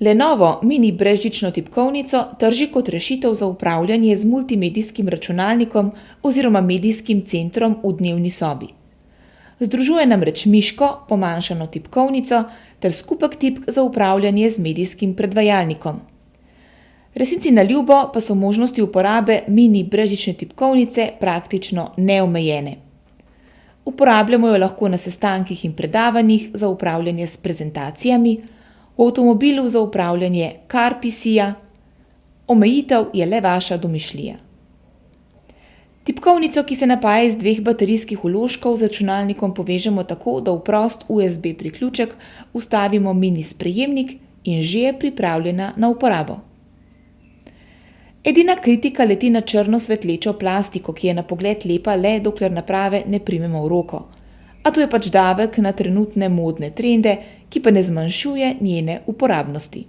Lenovo mini brezžično tipkovnico trži kot rešitev za upravljanje z multimedijskim računalnikom oziroma medijskim centrom v dnevni sobi. Združuje namreč miško, pomanjšano tipkovnico ter skupek tipk za upravljanje z medijskim predvajalnikom. Resnici na ljubo pa so možnosti uporabe mini brezžične tipkovnice praktično neomejene. Uporabljamo jo lahko na sestankih in predavanjih za upravljanje s prezentacijami, v avtomobilu za upravljanje car PC-ja, omejitev je le vaša domišljija. Tipkovnico, ki se napaja iz 2 baterijskih vložkov z računalnikom povežemo tako, da v prost USB priključek vstavimo mini sprejemnik in že je pripravljena na uporabo. Edina kritika leti na črno svetlečo plastiko, ki je na pogled lepa le, dokler naprave ne primemo v roko. A to je pač davek na trenutne modne trende, ki pa ne zmanjšuje njene uporabnosti.